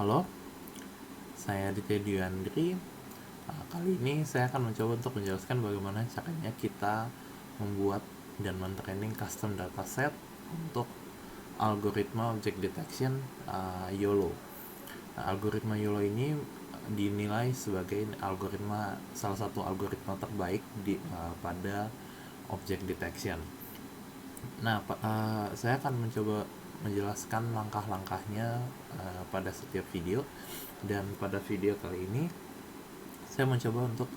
Halo, saya Aditya Dwiandri. Kali ini saya akan mencoba untuk menjelaskan bagaimana caranya kita membuat dan men-training custom dataset untuk algoritma object detection YOLO. Algoritma YOLO ini dinilai sebagai salah satu algoritma terbaik pada object detection. Nah, saya akan mencoba menjelaskan langkah-langkahnya pada setiap video, dan pada video kali ini saya mencoba untuk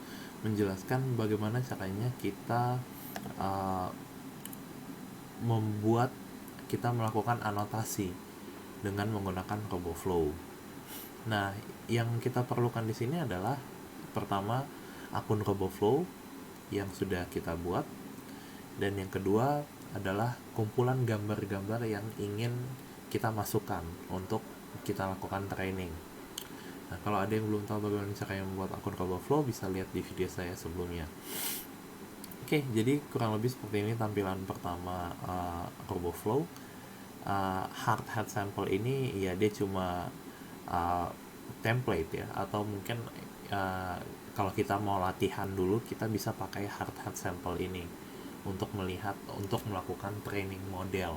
menjelaskan bagaimana caranya kita uh, membuat kita melakukan anotasi dengan menggunakan RoboFlow. Nah, yang kita perlukan di sini adalah pertama akun RoboFlow yang sudah kita buat, dan yang kedua adalah kumpulan gambar-gambar yang ingin kita masukkan untuk kita lakukan training. Nah, kalau ada yang belum tahu bagaimana caranya membuat akun RoboFlow, bisa lihat di video saya sebelumnya. Oke, jadi kurang lebih seperti ini tampilan pertama RoboFlow. Hard hat sample ini ya dia cuma uh, template ya, atau mungkin uh, kalau kita mau latihan dulu kita bisa pakai hard hat sample ini untuk melakukan training model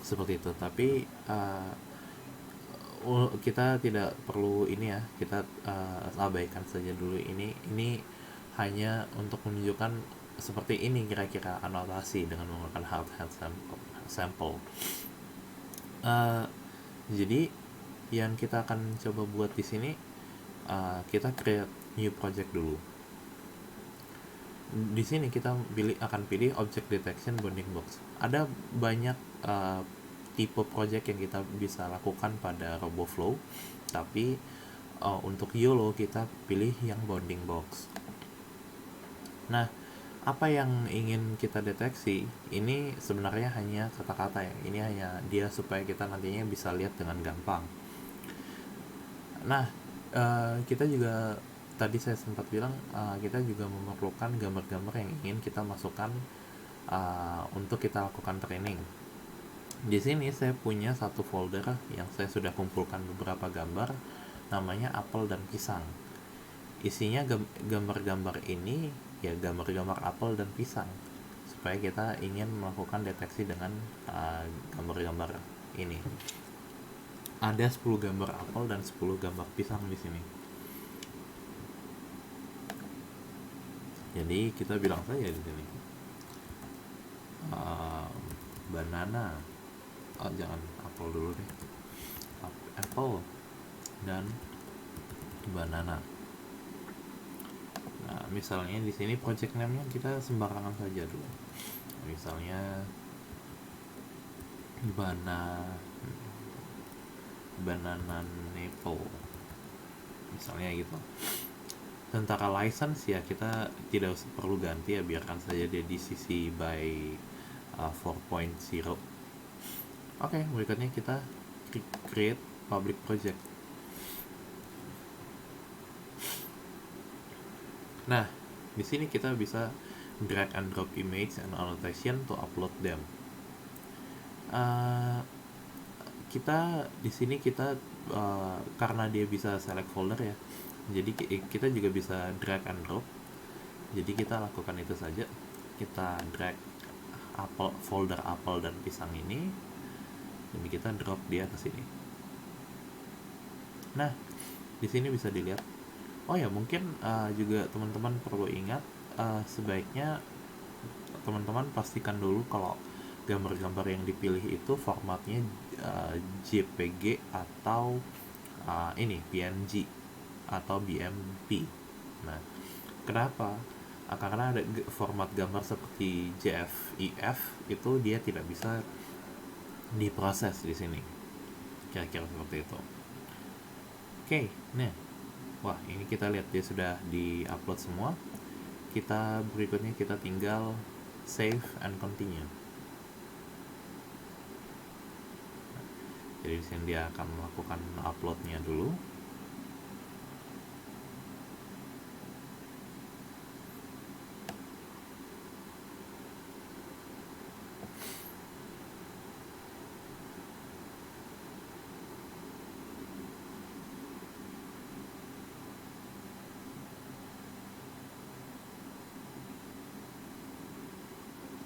seperti itu. Tapi kita tidak perlu ini ya, kita abaikan saja dulu ini hanya untuk menunjukkan seperti ini kira-kira anotasi dengan menggunakan hard hat sample. Uh, jadi yang kita akan coba buat di sini, kita create new project dulu. Di sini kita akan pilih object detection bounding box. Ada banyak tipe project yang kita bisa lakukan pada RoboFlow, tapi untuk YOLO kita pilih yang bounding box. Nah, apa yang ingin kita deteksi ini sebenarnya hanya kata-kata ya. Ini hanya dia supaya kita nantinya bisa lihat dengan gampang. Nah, kita juga tadi saya sempat bilang kita juga memerlukan gambar-gambar yang ingin kita masukkan untuk kita lakukan training. Di sini saya punya satu folder yang saya sudah kumpulkan beberapa gambar, namanya apel dan pisang. Isinya gambar-gambar ini ya, gambar-gambar apel dan pisang, supaya kita ingin melakukan deteksi dengan gambar-gambar ini. Ada 10 gambar apel dan 10 gambar pisang di sini. Jadi kita bilang saja di sini banana. Oh, jangan apel dulu deh. Apple dan banana. Nah, misalnya di sini project name-nya kita sembarangan saja dulu. Misalnya banana apple. Misalnya gitu. Tentara license ya kita tidak perlu ganti ya, biarkan saja dia di sisi by 4.0. Oke, berikutnya kita create public project. Nah, di sini kita bisa drag and drop image and annotation to upload them. Kita di sini karena dia bisa select folder ya, jadi kita juga bisa drag and drop. Jadi kita lakukan itu saja, kita drag folder apel dan pisang ini, dan kita drop dia ke sini. Nah, di sini bisa dilihat. Oh ya, mungkin juga teman-teman perlu ingat, sebaiknya teman-teman pastikan dulu kalau gambar-gambar yang dipilih itu formatnya JPG atau ini PNG atau BMP. Nah, kenapa? Karena ada format gambar seperti JFEF itu dia tidak bisa diproses di sini. Kira-kira seperti itu. Oke, nah, wah ini kita lihat dia sudah di-upload semua. Berikutnya kita tinggal save and continue. Jadi di sini dia akan melakukan uploadnya dulu.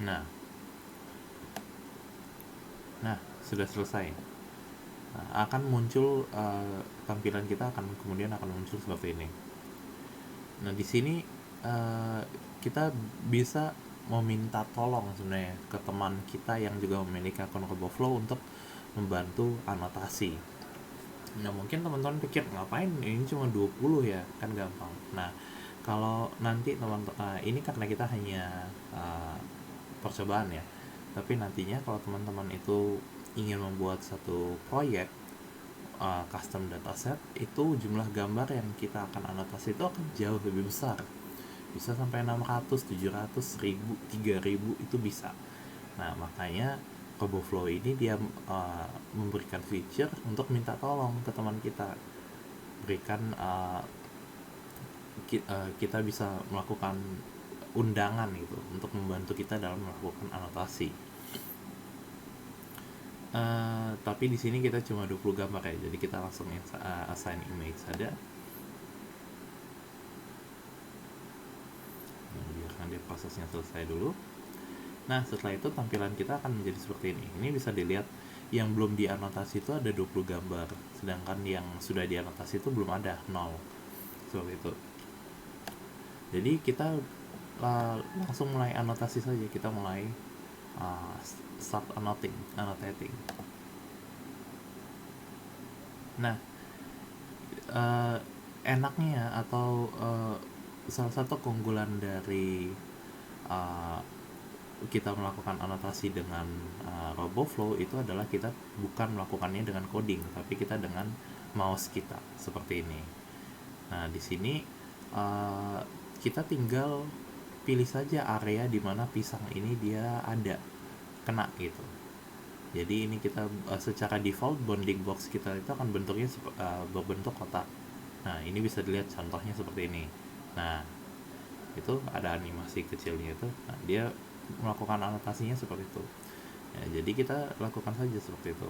Nah, nah sudah selesai. Nah, akan muncul tampilan kita kemudian akan muncul seperti ini. Nah, di sini uh, kita bisa meminta tolong sebenarnya ke teman kita yang juga memiliki akun RoboFlow untuk membantu anotasi. Nah, mungkin teman-teman pikir ngapain ini cuma 20 ya, kan gampang. Nah, kalau nanti teman-teman ini karena kita hanya percobaan ya. Tapi nantinya kalau teman-teman itu ingin membuat satu proyek custom dataset, itu jumlah gambar yang kita akan anotasi itu akan jauh lebih besar, bisa sampai 600, 700, 1000, 3000 itu bisa. Nah, makanya RoboFlow ini dia memberikan feature untuk minta tolong ke teman kita, berikan kita bisa melakukan undangan gitu untuk membantu kita dalam melakukan anotasi. Tapi di sini kita cuma 20 gambar ya, jadi kita langsung assign image saja. Biarkan dia prosesnya selesai dulu. Nah, setelah itu tampilan kita akan menjadi seperti ini. Ini bisa dilihat yang belum dianotasi itu ada 20 gambar, sedangkan yang sudah dianotasi itu belum ada, 0. Seperti itu. Jadi kita langsung mulai anotasi saja. Kita mulai start annotating. Nah, enaknya atau salah satu keunggulan dari kita melakukan anotasi dengan RoboFlow itu adalah kita bukan melakukannya dengan coding, tapi kita dengan mouse kita seperti ini. Nah, di sini kita tinggal pilih saja area di mana pisang ini dia ada kena gitu. Jadi ini kita secara default bounding box kita itu akan bentuknya berbentuk kotak. Nah, ini bisa dilihat contohnya seperti ini. Nah, itu ada animasi kecilnya itu. Nah, dia melakukan anotasinya seperti itu ya, jadi kita lakukan saja seperti itu.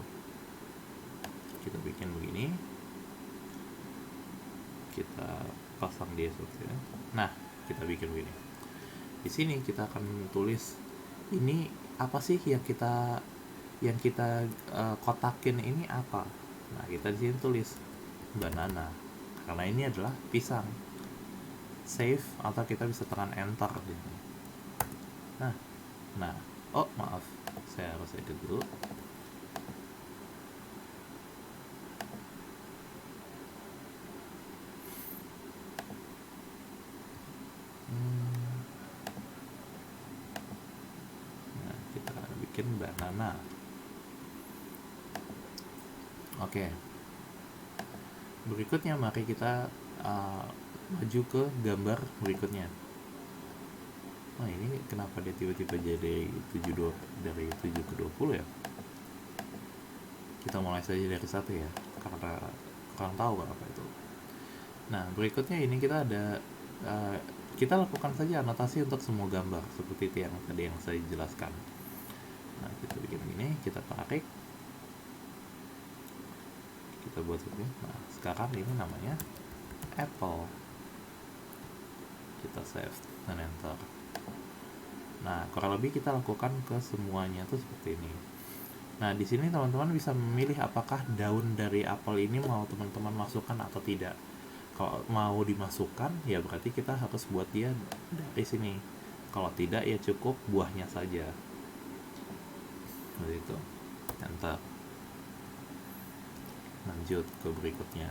Kita bikin begini, kita pasang dia seperti itu. Nah, kita bikin begini. Di sini kita akan tulis ini apa sih yang kita kotakin ini apa. Nah, kita di sini tulis banana karena ini adalah pisang. Save atau kita bisa tekan enter gitu. Nah, oh maaf, saya harus edit dulu. Nah, kita bikin banana. Oke. Berikutnya mari kita maju ke gambar berikutnya. Nah, ini kenapa dia tiba-tiba jadi 72 dari 7 ke 20 ya? Kita mulai saja dari 1 ya, karena kurang tahu apa itu. Nah, berikutnya ini kita ada kita lakukan saja anotasi untuk semua gambar seperti itu yang tadi yang saya jelaskan. Nah, kita bikin ini, kita tarik, kita buat seperti ini. Nah, sekarang ini namanya apple. Kita save dan enter. Nah, kurang lebih kita lakukan ke semuanya tuh seperti ini. Nah, di sini teman-teman bisa memilih apakah daun dari apel ini mau teman-teman masukkan atau tidak. Kalau mau dimasukkan, ya berarti kita harus buat dia dari sini. Kalau tidak, ya cukup buahnya saja. Seperti itu. Enter. Lanjut ke berikutnya.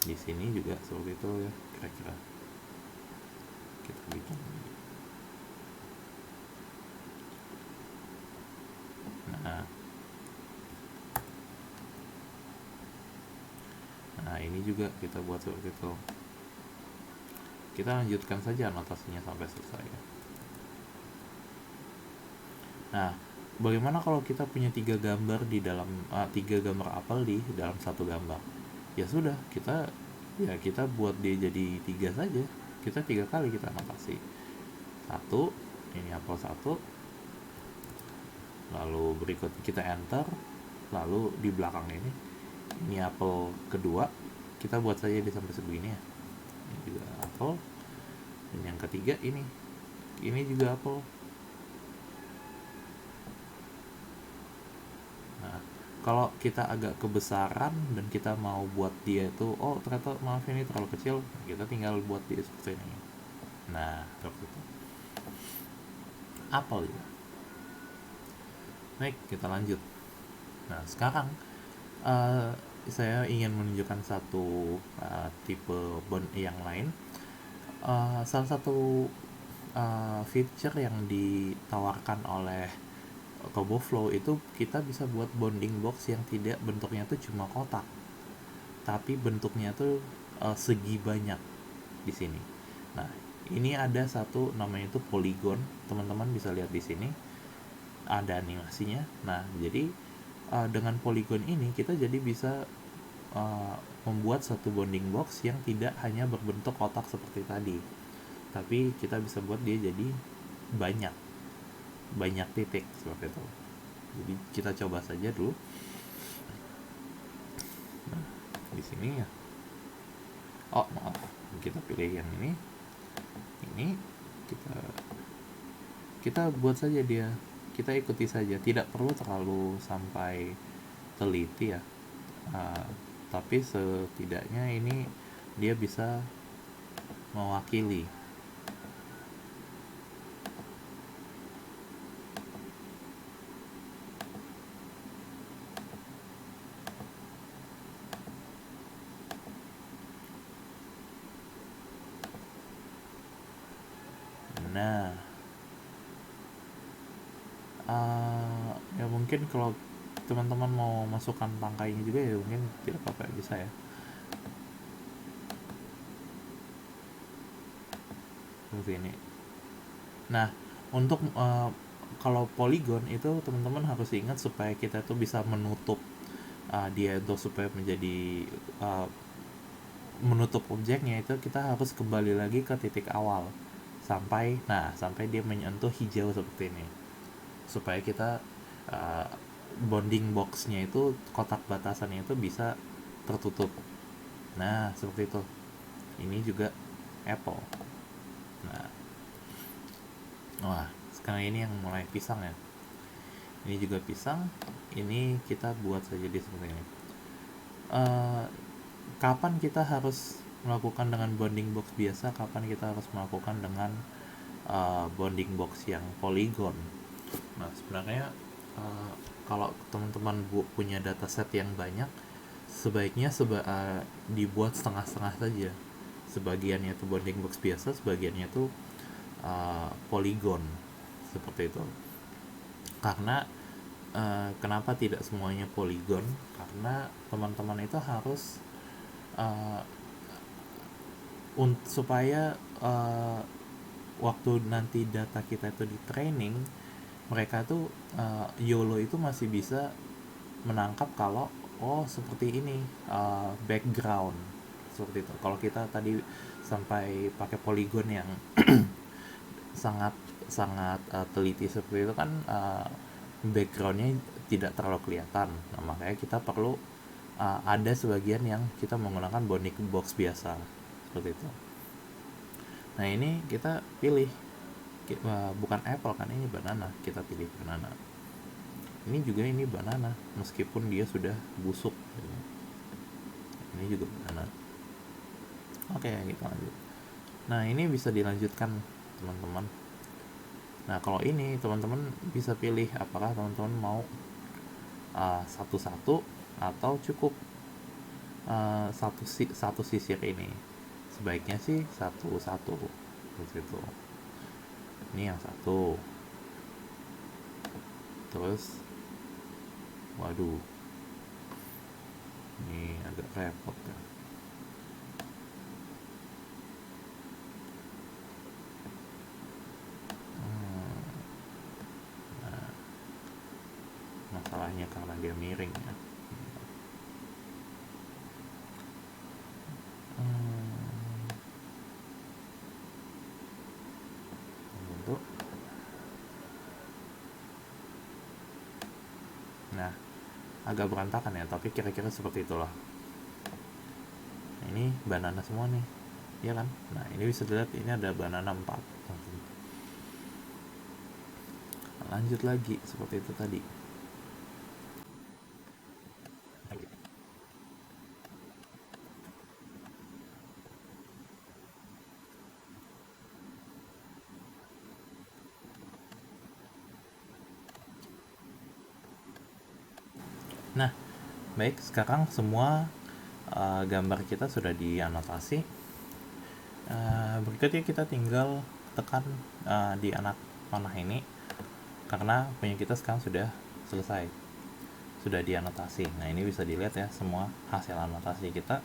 Di sini juga seperti itu ya, kira-kira. Kita bikin. Nah, ini juga kita buat seperti itu. Kita lanjutkan saja anotasinya sampai selesai. Nah, bagaimana kalau kita punya 3 gambar di dalam 3 gambar apel di dalam satu gambar? Ya sudah, kita buat dia jadi 3 saja. Kita 3 kali kita anotasi. 1, ini apel 1. Lalu berikut kita enter. Lalu di belakang ini apel kedua, kita buat saja di sampai sebegini ya. Ini juga apel. Dan yang ketiga ini ini juga apel. Nah, kalau kita agak kebesaran dan kita mau buat dia itu, oh ternyata maaf ini terlalu kecil, kita tinggal buat dia seperti ini. Nah, seperti itu. Apel ya. Baik, kita lanjut. Nah, sekarang uh, saya ingin menunjukkan satu tipe bond yang lain. Salah satu feature yang ditawarkan oleh RoboFlow itu kita bisa buat bonding box yang tidak bentuknya tuh cuma kotak, tapi bentuknya tuh segi banyak di sini. Nah, ini ada satu namanya itu polygon. Teman-teman bisa lihat di sini ada animasinya. Nah, jadi dengan polygon ini kita jadi bisa membuat satu bonding box yang tidak hanya berbentuk kotak seperti tadi, tapi kita bisa buat dia jadi banyak banyak titik seperti itu. Jadi kita coba saja dulu. Nah, di sini ya. Oh, maaf. Kita pilih yang ini kita kita buat saja dia, kita ikuti saja, tidak perlu terlalu sampai teliti ya. Tapi setidaknya ini dia bisa mewakili. Nah, ya mungkin kalau teman-teman mau masukkan tangkainya juga ya mungkin tidak apa-apa, bisa ya. Seperti ini. Nah, untuk kalau polygon itu teman-teman harus ingat supaya kita tuh bisa menutup dia itu supaya menjadi menutup objeknya itu kita harus kembali lagi ke titik awal sampai dia menyentuh hijau seperti ini, supaya kita bonding boxnya itu kotak batasannya itu bisa tertutup. Nah, seperti itu. Ini juga apple. Nah, wah, sekarang ini yang mulai pisang ya. Ini juga pisang. Ini kita buat saja di seperti ini. Kapan kita harus melakukan dengan bonding box biasa, kapan kita harus melakukan dengan bonding box yang polygon. Nah, sebenarnya kalau teman-teman punya dataset yang banyak, sebaiknya dibuat setengah-setengah saja. Sebagiannya itu bonding box biasa, sebagiannya itu polygon seperti itu. Karena kenapa tidak semuanya polygon? Karena teman-teman itu harus supaya waktu nanti data kita itu di training, mereka tuh YOLO itu masih bisa menangkap kalau oh seperti ini background seperti itu. Kalau kita tadi sampai pakai polygon yang sangat sangat teliti seperti itu kan, backgroundnya tidak terlalu kelihatan. Nah, makanya kita perlu ada sebagian yang kita menggunakan bonding box biasa seperti itu. Nah, ini kita pilih bukan apple kan, ini banana, kita pilih banana. Ini juga ini banana meskipun dia sudah busuk. Ini juga banana. Oke, kita lanjut. Nah, ini bisa dilanjutkan teman-teman. Nah, kalau ini teman-teman bisa pilih apakah teman-teman mau satu-satu atau cukup satu sisir ini. Sebaiknya sih satu-satu begitu. Ini yang satu. Terus waduh, ini agak repot ya. Nah, masalahnya karena dia miring ya. Untuk nah, agak berantakan ya, tapi kira-kira seperti itulah. Nah, ini banana semua nih, ya kan? Nah, ini bisa dilihat ini ada banana 4. Lanjut lagi seperti itu tadi. Nah, baik, sekarang semua gambar kita sudah dianotasi. Berikutnya kita tinggal tekan di anak panah ini, karena punya kita sekarang sudah selesai, sudah dianotasi. Nah, ini bisa dilihat ya semua hasil anotasi kita.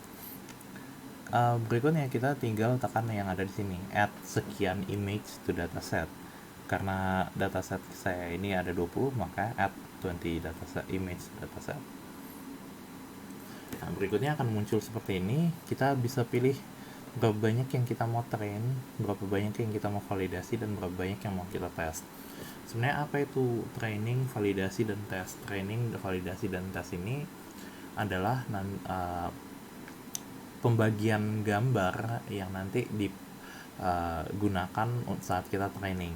Berikutnya kita tinggal tekan yang ada di sini, add sekian image to dataset. Karena dataset saya ini ada 20, maka add 20 dataset image dataset. Nah, berikutnya akan muncul seperti ini. Kita bisa pilih berapa banyak yang kita mau train, berapa banyak yang kita mau validasi, dan berapa banyak yang mau kita tes. Sebenarnya apa itu training, validasi, dan tes? Training, validasi, dan tes ini adalah pembagian gambar yang nanti digunakan saat kita training.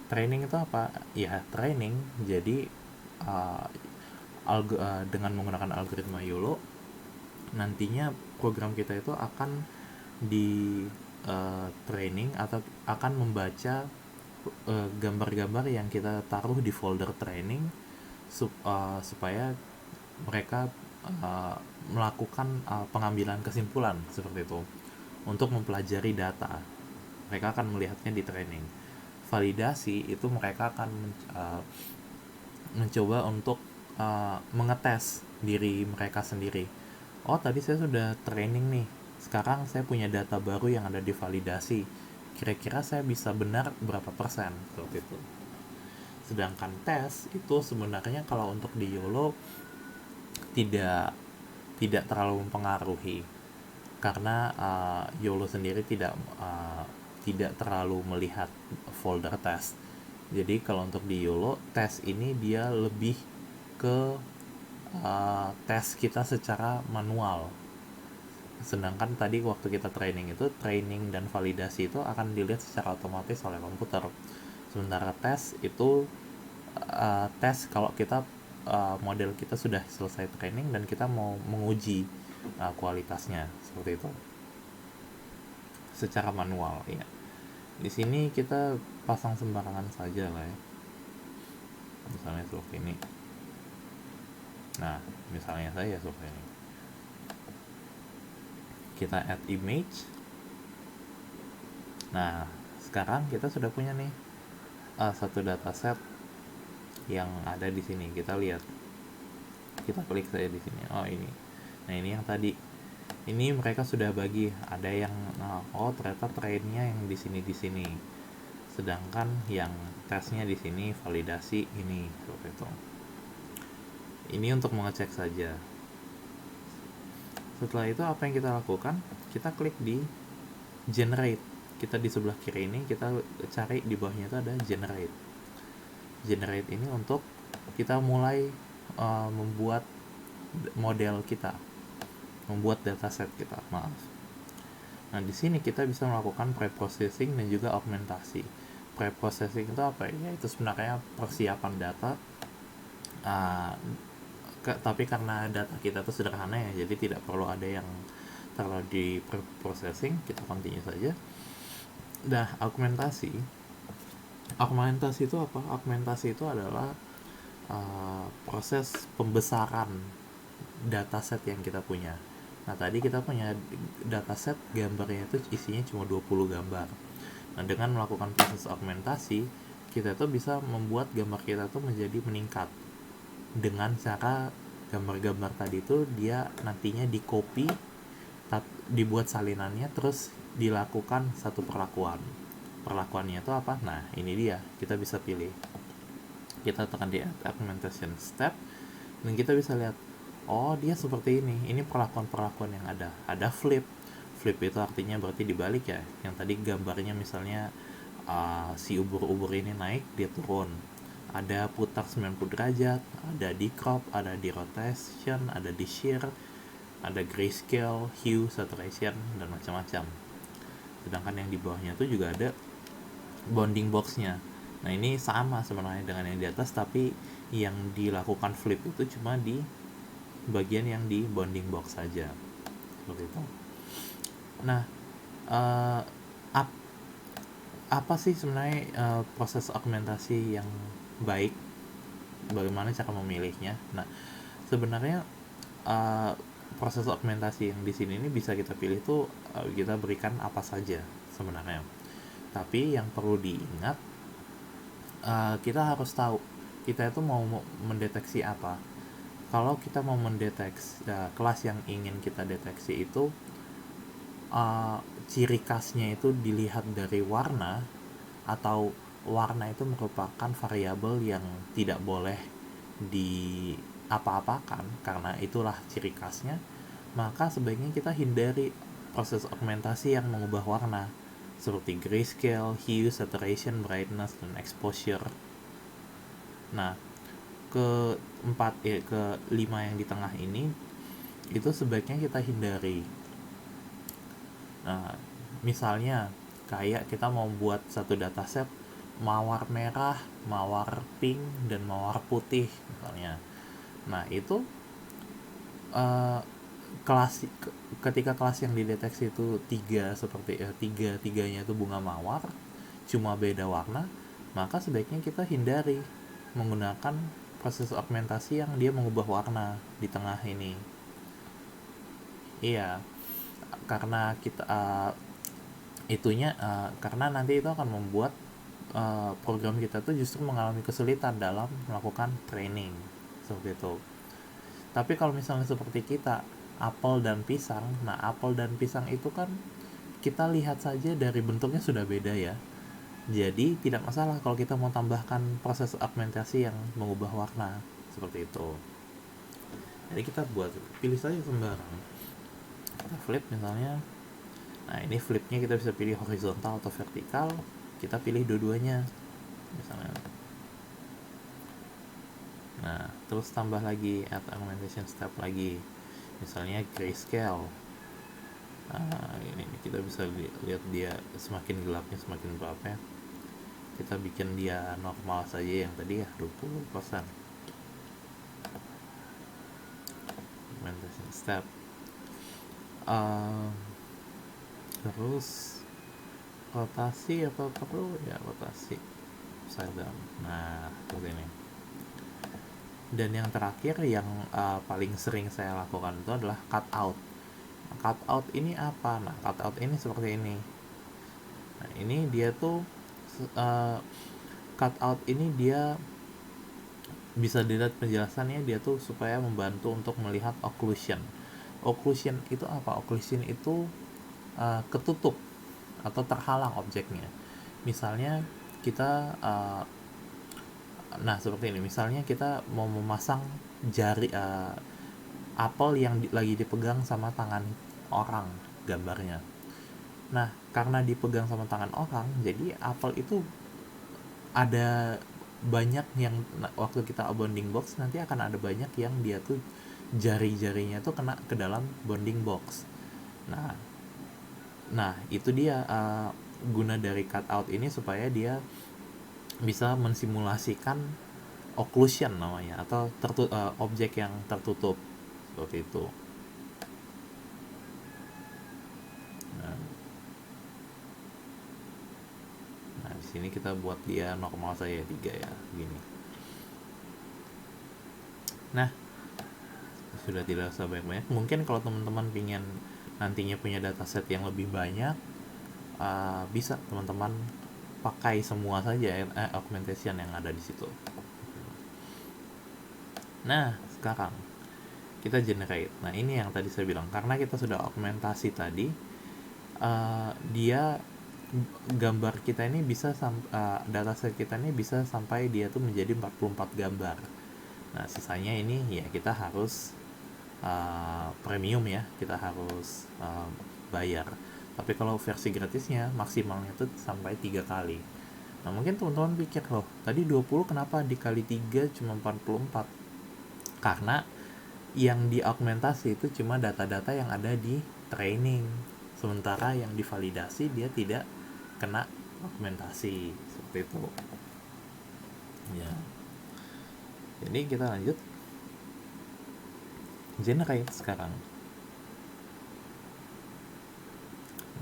Training itu apa? Ya, training jadi dengan menggunakan algoritma YOLO, nantinya program kita itu akan di training atau akan membaca gambar-gambar yang kita taruh di folder training supaya mereka melakukan pengambilan kesimpulan seperti itu untuk mempelajari data. Mereka akan melihatnya di training. Validasi itu mereka akan mencoba untuk mengetes diri mereka sendiri. Oh, tadi saya sudah training nih, sekarang saya punya data baru yang ada di validasi, kira-kira saya bisa benar berapa persen, seperti itu. Sedangkan tes itu sebenarnya kalau untuk di YOLO tidak terlalu mempengaruhi, karena YOLO sendiri tidak terlalu melihat folder tes. Jadi kalau untuk di YOLO, tes ini dia lebih ke tes kita secara manual. Sedangkan tadi waktu kita training itu, training dan validasi itu akan dilihat secara otomatis oleh komputer. Sementara tes itu tes kalau kita model kita sudah selesai training dan kita mau menguji kualitasnya, seperti itu secara manual ya. Di sini kita pasang sembarangan saja lah ya, misalnya seperti ini. Nah, misalnya saya seperti ini, kita add image. Nah, sekarang kita sudah punya nih satu dataset yang ada di sini. Kita lihat, kita klik saja di sini. Oh, ini. Nah, ini yang tadi. Ini mereka sudah bagi. Ada yang oh ternyata trainnya yang di sini. Sedangkan yang tesnya di sini, validasi ini, seperti itu. Ini untuk mengecek saja. Setelah itu apa yang kita lakukan? Kita klik di generate. Kita di sebelah kiri ini, kita cari di bawahnya itu ada generate. Generate ini untuk kita mulai membuat model kita, membuat dataset kita, maaf. Nah, di sini kita bisa melakukan preprocessing dan juga augmentasi. Preprocessing itu apa ya? Itu sebenarnya persiapan data, tapi karena data kita itu sederhana ya, jadi tidak perlu ada yang terlalu di preprocessing. Kita continue saja. Nah, augmentasi itu apa? Augmentasi itu adalah proses pembesaran dataset yang kita punya. Nah, tadi kita punya dataset gambarnya itu isinya cuma 20 gambar. Nah, dengan melakukan proses augmentasi, kita tuh bisa membuat gambar kita tuh menjadi meningkat dengan cara gambar-gambar tadi itu dia nantinya di copy, dibuat salinannya, terus dilakukan satu perlakuannya itu apa? Nah, ini dia, kita bisa pilih, kita tekan di augmentation step dan kita bisa lihat, oh dia seperti ini perlakuan-perlakuan yang ada flip itu artinya berarti dibalik ya, yang tadi gambarnya misalnya si ubur-ubur ini naik, dia turun. Ada putar 90 derajat, ada di crop, ada di rotation, ada di shear, ada grayscale, hue, saturation, dan macam-macam. Sedangkan yang di bawahnya itu juga ada bounding boxnya. Nah ini sama sebenarnya dengan yang di atas, tapi yang dilakukan flip itu cuma di bagian yang di bounding box saja, seperti itu. Nah, uh, ap- apa sih sebenarnya proses augmentasi yang baik? Bagaimana cara memilihnya? Nah, sebenarnya uh, proses augmentasi yang di sini ini bisa kita pilih tuh kita berikan apa saja sebenarnya. Tapi yang perlu diingat, kita harus tahu kita itu mau mendeteksi apa. Kalau kita mau mendeteksi kelas yang ingin kita deteksi itu, uh, ciri khasnya itu dilihat dari warna, atau warna itu merupakan variabel yang tidak boleh di apa-apakan karena itulah ciri khasnya, maka sebaiknya kita hindari proses augmentasi yang mengubah warna seperti grayscale, hue, saturation, brightness, dan exposure. Nah, ke 5 yang di tengah ini itu sebaiknya kita hindari. Nah, misalnya kayak kita mau buat satu dataset mawar merah, mawar pink, dan mawar putih misalnya. Nah, itu uh, kelas ketika kelas yang dideteksi itu tiganya itu bunga mawar, cuma beda warna, maka sebaiknya kita hindari menggunakan proses augmentasi yang dia mengubah warna di tengah ini. Iya, karena kita karena nanti itu akan membuat program kita tuh justru mengalami kesulitan dalam melakukan training seperti itu. Tapi kalau misalnya seperti kita apel dan pisang, nah apel dan pisang itu kan kita lihat saja dari bentuknya sudah beda ya. Jadi tidak masalah kalau kita mau tambahkan proses augmentasi yang mengubah warna seperti itu. Jadi kita pilih saja sembarang. Kita flip misalnya. Nah ini flipnya kita bisa pilih horizontal atau vertikal. Kita pilih dua-duanya misalnya. Nah terus tambah lagi add augmentation step lagi, misalnya grayscale. Nah ini kita bisa lihat dia semakin gelapnya semakin berapa ya. Kita bikin dia normal saja yang tadi ya 20%. Augmentation step. Terus rotasi apa perlu ya, rotasi upside down. Nah seperti ini. Dan yang terakhir yang paling sering saya lakukan itu adalah cutout. Cutout ini apa? Nah cutout ini seperti ini. Nah ini dia tuh cutout ini dia bisa dilihat penjelasannya, dia tuh supaya membantu untuk melihat occlusion. Occlusion itu apa? Occlusion itu ketutup atau terhalang objeknya. Misalnya kita nah seperti ini, misalnya kita mau memasang jari apel yang lagi dipegang sama tangan orang gambarnya. Nah karena dipegang sama tangan orang, jadi apel itu ada banyak yang waktu kita bounding box nanti akan ada banyak yang dia tuh jari-jarinya tuh kena ke dalam bounding box. Nah itu dia guna dari cutout ini supaya dia bisa mensimulasikan occlusion namanya, atau objek yang tertutup seperti itu. Nah di sini kita buat dia normal saja 3 ya, gini. Nah sudah tidak usah banyak-banyak. Mungkin kalau teman-teman ingin nantinya punya dataset yang lebih banyak, bisa teman-teman pakai semua saja augmentation yang ada di situ. Nah sekarang kita generate. Nah ini yang tadi saya bilang, karena kita sudah augmentasi tadi, dia gambar kita ini bisa dataset kita ini bisa sampai dia tuh menjadi 44 gambar. Nah sisanya ini ya kita harus premium ya, kita harus bayar. Tapi kalau versi gratisnya maksimalnya tuh sampai 3 kali. Nah mungkin teman-teman pikir, loh tadi 20 kenapa dikali 3 cuma 44? Karena yang diaugmentasi itu cuma data-data yang ada di training, sementara yang divalidasi dia tidak kena augmentasi seperti itu. Ya, jadi kita lanjut genre sekarang.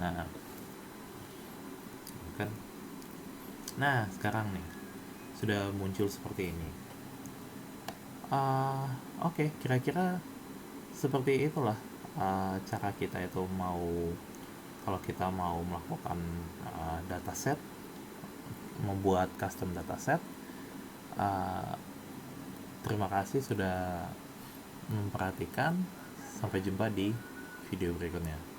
Nah, kan. Nah, sekarang nih sudah muncul seperti ini. Oke, kira-kira seperti itulah cara kita itu mau, kalau kita mau melakukan dataset, membuat custom dataset. uh, Terima kasih sudah memperhatikan. Sampai jumpa di video berikutnya.